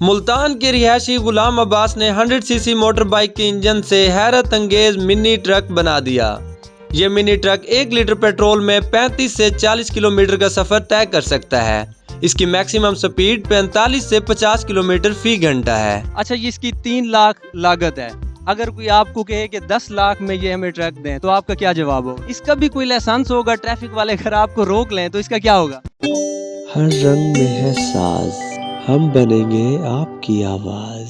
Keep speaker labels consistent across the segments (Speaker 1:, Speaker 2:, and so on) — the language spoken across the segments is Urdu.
Speaker 1: ملتان کے رہائشی غلام عباس نے 100 سی سی موٹر بائک کے انجن سے حیرت انگیز منی ٹرک بنا دیا۔ یہ منی ٹرک 1 لیٹر پیٹرول میں 35 سے 40 کلومیٹر کا سفر طے کر سکتا ہے۔ اس کی میکسیمم سپیڈ 45 سے 50 کلومیٹر فی گھنٹہ ہے۔
Speaker 2: اچھا، یہ اس کی 3 لاکھ لاگت ہے۔ اگر کوئی آپ کو کہے کہ 10 لاکھ میں یہ ہمیں ٹرک دیں تو آپ کا کیا جواب ہوگا؟ اس کا بھی کوئی لائسنس ہوگا، ٹریفک والے اگر آپ کو روک لیں تو اس کا کیا ہوگا؟
Speaker 3: ہر رنگ میں ہے ساز، ہم بنیں گے آپ کی آواز۔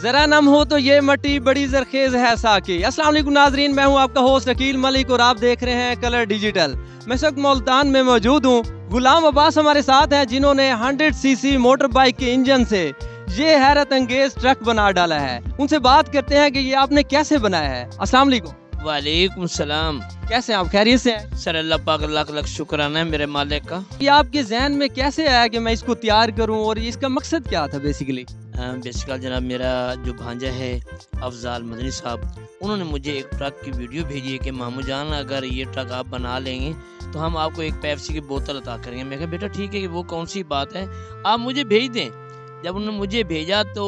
Speaker 2: ذرا نم ہو تو یہ مٹی بڑی زرخیز ہے ساکی۔ السلام علیکم ناظرین، میں ہوں آپ کا ہوسٹ عقیل ملک اور آپ دیکھ رہے ہیں کلر ڈیجیٹل۔ میں اس وقت ملتان میں موجود ہوں۔ غلام عباس ہمارے ساتھ ہیں جنہوں نے 100 سی سی موٹر بائک کے انجن سے یہ حیرت انگیز ٹرک بنا ڈالا ہے۔ ان سے بات کرتے ہیں کہ یہ آپ نے کیسے بنایا ہے۔ السلام علیکم۔
Speaker 4: وعلیکم السلام۔
Speaker 2: کیسے ہیں آپ؟ خیریت سے ہیں؟
Speaker 4: سر اللہ پاک لاکھ لاکھ شکرانہ ہے میرے مالک کا۔
Speaker 2: یہ آپ کے ذہن میں کیسے آیا کہ میں اس کو تیار کروں اور اس کا مقصد کیا تھا بیسیکلی؟
Speaker 4: بیسیکل جناب میرا جو بھانجا ہے افضال مدنی صاحب، انہوں نے مجھے ایک ٹرک کی ویڈیو بھیجی ہے کہ مامو جان اگر یہ ٹرک آپ بنا لیں گے تو ہم آپ کو ایک پیپسی کی بوتل عطا کریں گے۔ میں کہا بیٹا ٹھیک ہے کہ وہ کون سی بات ہے، آپ مجھے بھیج دیں۔ جب انہوں نے مجھے بھیجا تو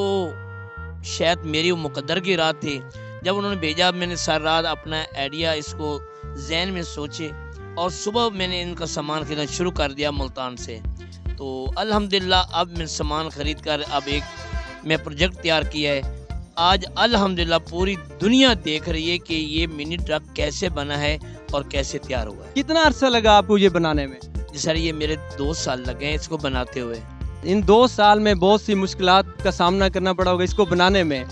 Speaker 4: شاید میری وہ مقدر کی رات تھی۔ جب انہوں نے بھیجا میں نے سر رات اپنا آئیڈیا اس کو ذہن میں سوچے اور صبح میں نے ان کا سامان خریدنا شروع کر دیا ملتان سے۔ تو الحمدللہ اب میں سامان خرید کر اب ایک میں پروجیکٹ تیار کیا ہے۔ آج الحمدللہ پوری دنیا دیکھ رہی ہے کہ یہ منی ٹرک کیسے بنا ہے اور کیسے تیار ہوا ہے۔
Speaker 2: کتنا عرصہ لگا آپ کو یہ بنانے میں؟
Speaker 4: جی سر، یہ میرے 2 سال لگے ہیں اس کو بناتے ہوئے۔
Speaker 2: ان 2 سال میں بہت سی مشکلات کا سامنا کرنا پڑا ہوگا اس کو بنانے میں،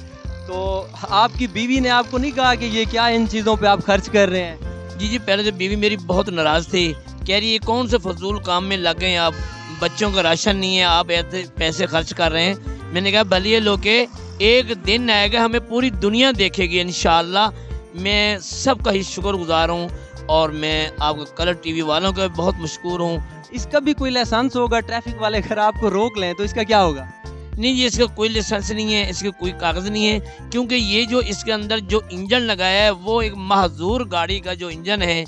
Speaker 2: تو آپ کی بیوی نے آپ کو نہیں کہا کہ یہ کیا ان چیزوں پہ آپ خرچ کر رہے ہیں؟
Speaker 4: جی پہلے تو بیوی میری بہت ناراض تھی، کہہ رہی ہے کون سے فضول کام میں لگ گئے آپ، بچوں کا راشن نہیں ہے، آپ ایسے پیسے خرچ کر رہے ہیں۔ میں نے کہا بھلیے لو کہ ایک دن آئے گا ہمیں پوری دنیا دیکھے گی انشاءاللہ۔ میں سب کا ہی شکر گزار ہوں اور میں آپ کو کلر ٹی وی والوں کا بہت مشکور ہوں۔
Speaker 2: اس کا بھی کوئی لائسنس ہوگا، ٹریفک والے اگر آپ کو روک لیں تو اس کا کیا ہوگا؟
Speaker 4: نہیں جی، اس کا کوئی لائسنس نہیں ہے، اس کا کوئی کاغذ نہیں ہے، کیونکہ یہ جو اس کے اندر جو انجن لگایا ہے وہ ایک محظور گاڑی کا جو انجن ہے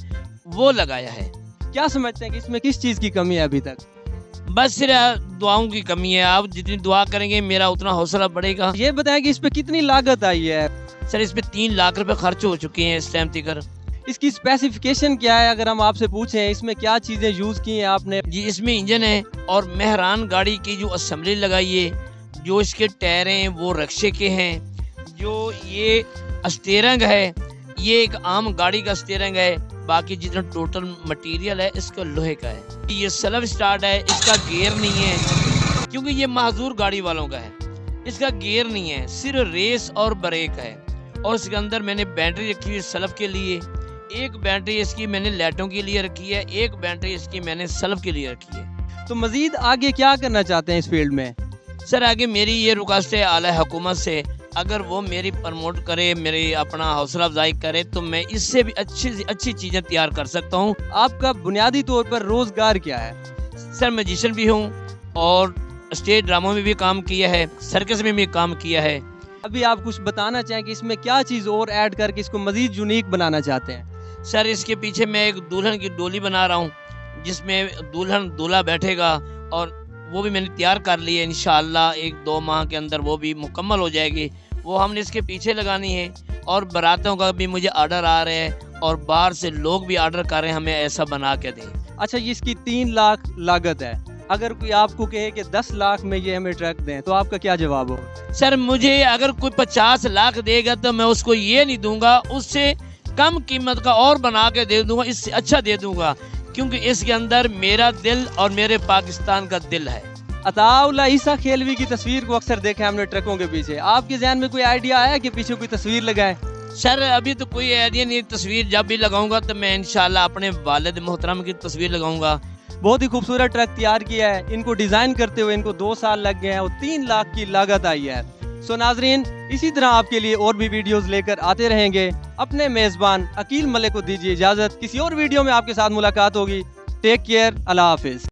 Speaker 4: وہ لگایا ہے۔
Speaker 2: کیا سمجھتے ہیں کہ اس میں کس چیز کی کمی ہے ابھی تک؟
Speaker 4: بس صرف دعاؤں کی کمی ہے، آپ جتنی دعا کریں گے میرا اتنا حوصلہ بڑھے گا۔
Speaker 2: یہ بتائیں کہ اس پہ کتنی لاگت آئی ہے؟
Speaker 4: سر اس پہ 3 لاکھ روپے خرچ ہو چکے ہیں اس ٹائم تک۔
Speaker 2: اس کی اسپیسیفکیشن کیا ہے اگر ہم آپ سے پوچھیں؟ اس میں کیا چیزیں یوز کی ہیں آپ نے؟
Speaker 4: جی اس میں انجن ہے اور مہران گاڑی کی جو اسمبلی لگائی ہے، جو اس کے ٹائر ہیں وہ رکشے کے ہیں، جو یہ اسٹیرنگ ہے یہ ایک عام گاڑی کا اسٹیرنگ ہے، باقی جتنا ٹوٹل مٹیریل ہے اس کا لوہے کا ہے۔ یہ سیلف سٹارٹ ہے، اس کا گیئر نہیں ہے کیونکہ یہ معذور گاڑی والوں کا ہے، اس کا گیئر نہیں ہے، صرف ریس اور بریک ہے۔ اور اس کے اندر میں نے بیٹری رکھی ہوئی سیلف کے لیے، ایک بیٹری اس کی میں نے لائٹوں کے لیے رکھی ہے، ایک بیٹری اس کی میں نے سیلف کے لیے رکھی ہے۔
Speaker 2: تو مزید آگے کیا کرنا چاہتے ہیں اس فیلڈ میں؟
Speaker 4: سر آگے میری یہ رکاوٹ ہے اعلیٰ حکومت سے، اگر وہ میری پروموٹ کرے، میری اپنا حوصلہ افزائی کرے تو میں اس سے بھی اچھی چیزیں تیار کر سکتا ہوں۔
Speaker 2: آپ کا بنیادی طور پر روزگار کیا ہے؟
Speaker 4: سر میوزیشین بھی ہوں اور اسٹیج ڈراموں میں بھی کام کیا ہے، سرکس میں بھی کام کیا ہے۔
Speaker 2: ابھی آپ کچھ بتانا چاہیں کہ اس میں کیا چیز اور ایڈ کر کے اس کو مزید یونیک بنانا چاہتے ہیں؟
Speaker 4: سر اس کے پیچھے میں ایک دلہن کی ڈولی بنا رہا ہوں جس میں دلہن دولہا بیٹھے گا، اور وہ بھی میں نے تیار کر لی ہے، انشاءاللہ 1-2 ماہ کے اندر وہ بھی مکمل ہو جائے گی۔ وہ ہم نے اس کے پیچھے لگانی ہے، اور براتوں کا بھی مجھے آرڈر آ رہے ہیں اور باہر سے لوگ بھی آرڈر کر رہے ہیں ہمیں ایسا بنا کے دیں۔
Speaker 2: اچھا، اس کی 3 لاکھ لاگت ہے۔ اگر کوئی آپ کو کہے کہ 10 لاکھ میں یہ ہمیں ٹرک دیں تو آپ کا کیا جواب ہوگا؟
Speaker 4: سر مجھے اگر کوئی 50 لاکھ دے گا تو میں اس کو یہ نہیں دوں گا، اس سے کم قیمت کا اور بنا کے دے دوں گا، اس سے اچھا دے دوں گا، کیونکہ اس کے اندر میرا دل اور میرے پاکستان کا دل ہے۔
Speaker 2: عطاء اللہ عیسیٰ کھیلوی کی تصویر کو اکثر دیکھا ہم نے ٹرکوں کے پیچھے، آپ کے ذہن میں کوئی آئیڈیا آیا کہ پیچھے کوئی تصویر لگائے؟
Speaker 4: سر ابھی تو کوئی آئیڈیا نہیں، تصویر جب بھی لگاؤں گا تو میں انشاءاللہ اپنے والد محترم کی تصویر لگاؤں گا۔
Speaker 2: بہت ہی خوبصورت ٹرک تیار کیا ہے، ان کو ڈیزائن کرتے ہوئے ان کو 2 سال لگ گئے ہیں اور 3 لاکھ کی لاگت آئی ہے۔ سو ناظرین، اسی طرح آپ کے لیے اور بھی ویڈیوز لے کر آتے رہیں گے۔ اپنے میزبان عقیل ملک کو دیجیے اجازت، کسی اور ویڈیو میں آپ کے ساتھ ملاقات ہوگی۔ ٹیک کیئر، اللہ حافظ۔